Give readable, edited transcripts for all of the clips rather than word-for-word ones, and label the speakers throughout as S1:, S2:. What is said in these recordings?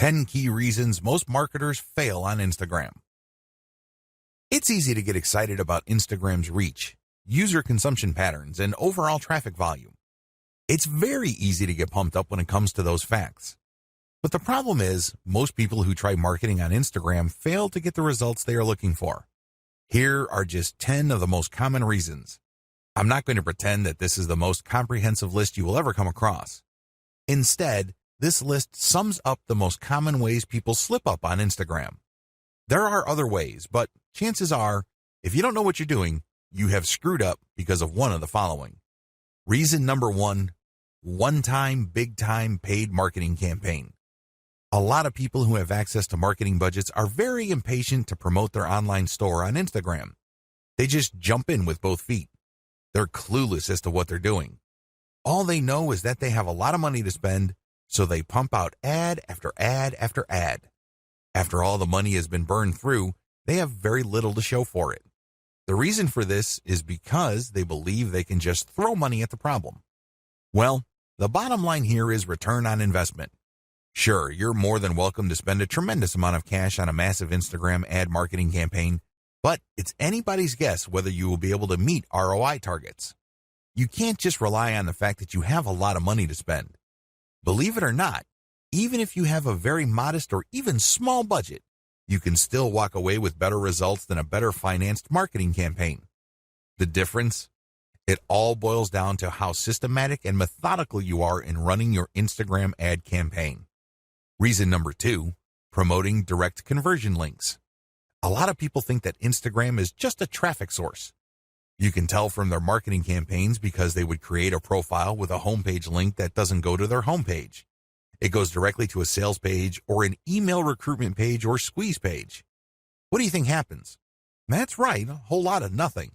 S1: 10 key reasons most marketers fail on Instagram. It's easy to get excited about Instagram's reach, user consumption patterns, and overall traffic volume. It's very easy to get pumped up when it comes to those facts. But the problem is, most people who try marketing on Instagram fail to get the results they are looking for. Here are just 10 of the most common reasons. I'm not going to pretend that this is the most comprehensive list you will ever come across. Instead, this list sums up the most common ways people slip up on Instagram. There are other ways, but chances are, if you don't know what you're doing, you have screwed up because of one of the following. Reason number 1, one-time, big-time paid marketing campaign. A lot of people who have access to marketing budgets are very impatient to promote their online store on Instagram. They just jump in with both feet. They're clueless as to what they're doing. All they know is that they have a lot of money to spend, so they pump out ad after ad after ad. After all the money has been burned through, they have very little to show for it. The reason for this is because they believe they can just throw money at the problem. Well, the bottom line here is return on investment. Sure, you're more than welcome to spend a tremendous amount of cash on a massive Instagram ad marketing campaign, but it's anybody's guess whether you will be able to meet ROI targets. You can't just rely on the fact that you have a lot of money to spend. Believe it or not, even if you have a very modest or even small budget, you can still walk away with better results than a better financed marketing campaign. The difference? It all boils down to how systematic and methodical you are in running your Instagram ad campaign. Reason number 2, promoting direct conversion links. A lot of people think that Instagram is just a traffic source. You can tell from their marketing campaigns because they would create a profile with a homepage link that doesn't go to their homepage. It goes directly to a sales page or an email recruitment page or squeeze page. What do you think happens? That's right, a whole lot of nothing.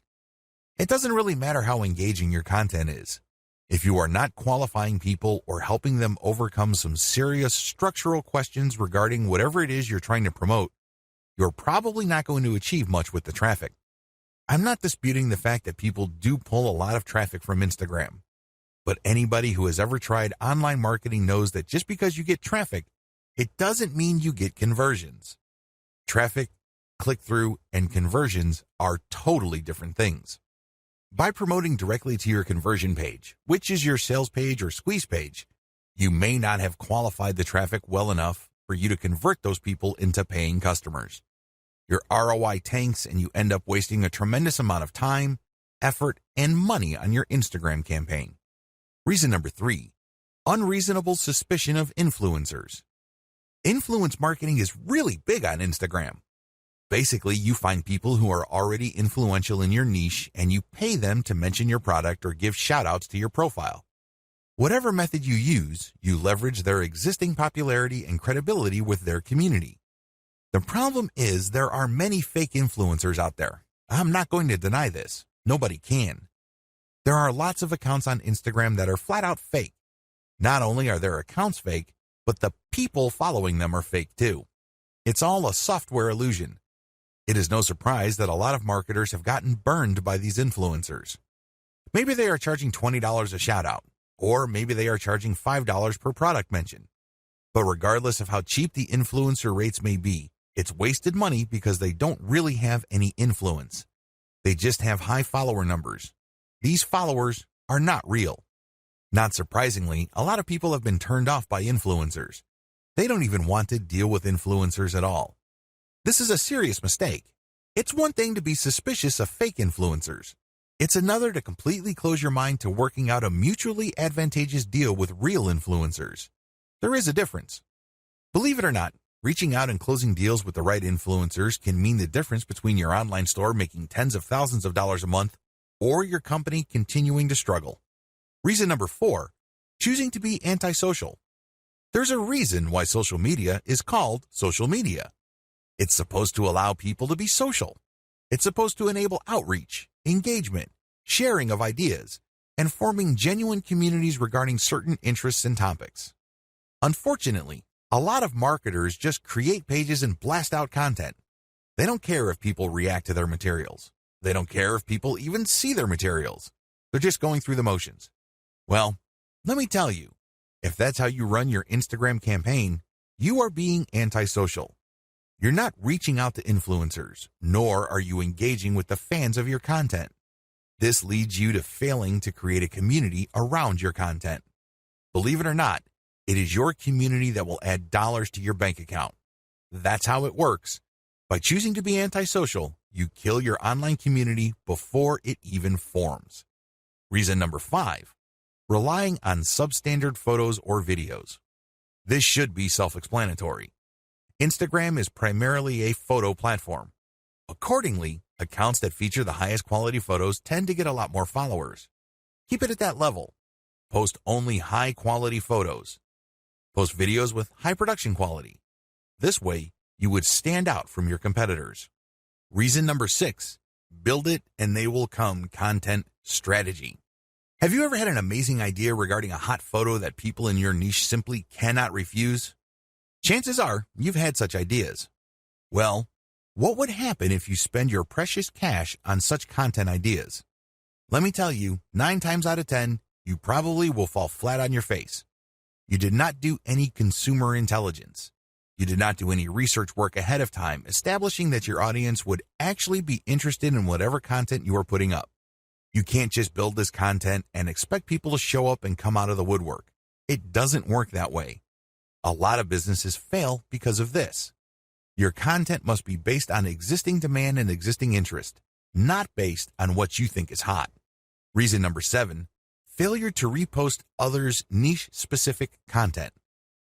S1: It doesn't really matter how engaging your content is. If you are not qualifying people or helping them overcome some serious structural questions regarding whatever it is you're trying to promote, you're probably not going to achieve much with the traffic. I'm not disputing the fact that people do pull a lot of traffic from Instagram. But anybody who has ever tried online marketing knows that just because you get traffic, it doesn't mean you get conversions. Traffic, click-through, and conversions are totally different things. By promoting directly to your conversion page, which is your sales page or squeeze page, you may not have qualified the traffic well enough for you to convert those people into paying customers. Your ROI tanks and you end up wasting a tremendous amount of time, effort, and money on your Instagram campaign. Reason number 3, unreasonable suspicion of influencers. Influence marketing is really big on Instagram. Basically, you find people who are already influential in your niche and you pay them to mention your product or give shout-outs to your profile. Whatever method you use, you leverage their existing popularity and credibility with their community. The problem is there are many fake influencers out there. I'm not going to deny this. Nobody can. There are lots of accounts on Instagram that are flat out fake. Not only are their accounts fake, but the people following them are fake too. It's all a software illusion. It is no surprise that a lot of marketers have gotten burned by these influencers. Maybe they are charging $20 a shout out, or maybe they are charging $5 per product mention. But regardless of how cheap the influencer rates may be, it's wasted money because they don't really have any influence. They just have high follower numbers. These followers are not real. Not surprisingly, a lot of people have been turned off by influencers. They don't even want to deal with influencers at all. This is a serious mistake. It's one thing to be suspicious of fake influencers. It's another to completely close your mind to working out a mutually advantageous deal with real influencers. There is a difference. Believe it or not, reaching out and closing deals with the right influencers can mean the difference between your online store making tens of thousands of dollars a month or your company continuing to struggle. Reason number 4, choosing to be antisocial. There's a reason why social media is called social media. It's supposed to allow people to be social. It's supposed to enable outreach, engagement, sharing of ideas, and forming genuine communities regarding certain interests and topics. Unfortunately, a lot of marketers just create pages and blast out content. They don't care if people react to their materials. They don't care if people even see their materials. They're just going through the motions. Well, let me tell you, if that's how you run your Instagram campaign, you are being antisocial. You're not reaching out to influencers, nor are you engaging with the fans of your content. This leads you to failing to create a community around your content. Believe it or not, it is your community that will add dollars to your bank account. That's how it works. By choosing to be antisocial, you kill your online community before it even forms. Reason number 5, relying on substandard photos or videos. This should be self-explanatory. Instagram is primarily a photo platform. Accordingly, accounts that feature the highest quality photos tend to get a lot more followers. Keep it at that level. Post only high-quality photos. Post videos with high production quality. This way, you would stand out from your competitors. Reason number 6, build it and they will come content strategy. Have you ever had an amazing idea regarding a hot photo that people in your niche simply cannot refuse? Chances are you've had such ideas. Well, what would happen if you spend your precious cash on such content ideas? Let me tell you, 9 times out of 10, you probably will fall flat on your face. You did not do any consumer intelligence. You did not do any research work ahead of time establishing that your audience would actually be interested in whatever content you are putting up. You can't just build this content and expect people to show up and come out of the woodwork. It doesn't work that way. A lot of businesses fail because of this. Your content must be based on existing demand and existing interest, not based on what you think is hot. Reason number 7, failure to repost others' niche-specific content.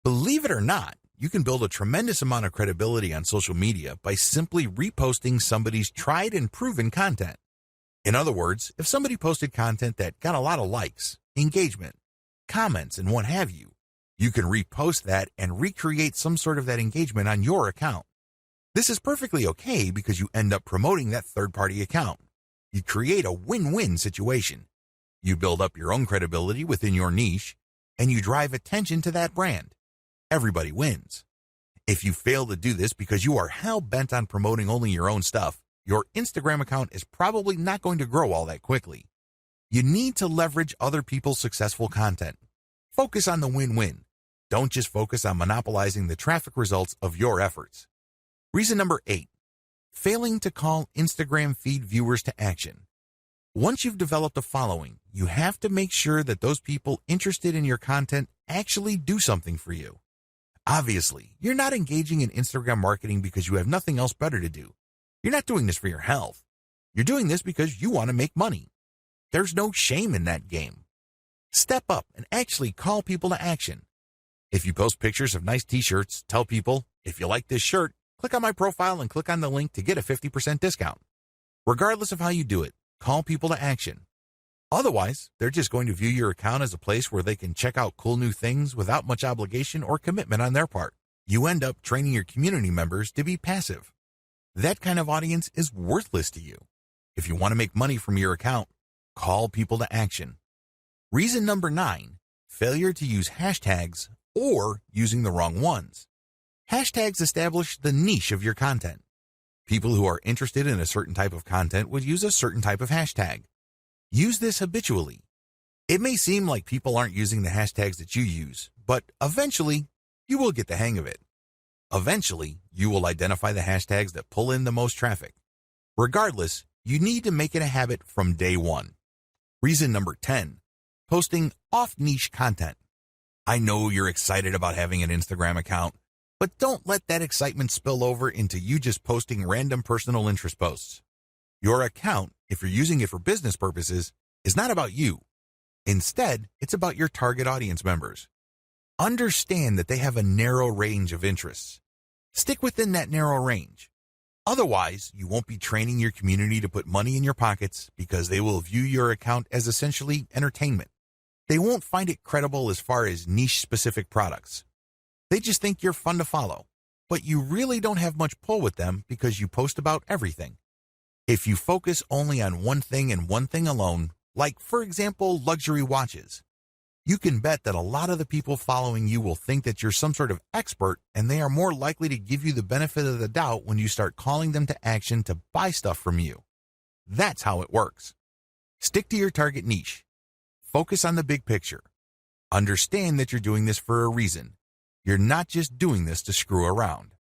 S1: Believe it or not, you can build a tremendous amount of credibility on social media by simply reposting somebody's tried and proven content. In other words, if somebody posted content that got a lot of likes, engagement, comments, and what have you, you can repost that and recreate some sort of that engagement on your account. This is perfectly okay because you end up promoting that third-party account. You create a win-win situation. You build up your own credibility within your niche, and you drive attention to that brand. Everybody wins. If you fail to do this because you are hell-bent on promoting only your own stuff, your Instagram account is probably not going to grow all that quickly. You need to leverage other people's successful content. Focus on the win-win. Don't just focus on monopolizing the traffic results of your efforts. Reason number 8, failing to call Instagram feed viewers to action. Once you've developed a following, you have to make sure that those people interested in your content actually do something for you. Obviously, you're not engaging in Instagram marketing because you have nothing else better to do. You're not doing this for your health. You're doing this because you want to make money. There's no shame in that game. Step up and actually call people to action. If you post pictures of nice t-shirts, tell people, if you like this shirt, click on my profile and click on the link to get a 50% discount. Regardless of how you do it, call people to action. Otherwise, they're just going to view your account as a place where they can check out cool new things without much obligation or commitment on their part. You end up training your community members to be passive. That kind of audience is worthless to you. If you want to make money from your account, call people to action. Reason number 9, failure to use hashtags or using the wrong ones. Hashtags establish the niche of your content. People who are interested in a certain type of content would use a certain type of hashtag. Use this habitually. It may seem like people aren't using the hashtags that you use, but eventually, you will get the hang of it. Eventually, you will identify the hashtags that pull in the most traffic. Regardless, you need to make it a habit from day one. Reason number 10, posting off-niche content. I know you're excited about having an Instagram account, but don't let that excitement spill over into you just posting random personal interest posts. Your account, if you're using it for business purposes, is not about you. Instead, it's about your target audience members. Understand that they have a narrow range of interests. Stick within that narrow range. Otherwise, you won't be training your community to put money in your pockets because they will view your account as essentially entertainment. They won't find it credible as far as niche-specific products. They just think you're fun to follow, but you really don't have much pull with them because you post about everything. If you focus only on one thing and one thing alone, like, for example, luxury watches, you can bet that a lot of the people following you will think that you're some sort of expert, and they are more likely to give you the benefit of the doubt when you start calling them to action to buy stuff from you. That's how it works. Stick to your target niche. Focus on the big picture. Understand that you're doing this for a reason. You're not just doing this to screw around.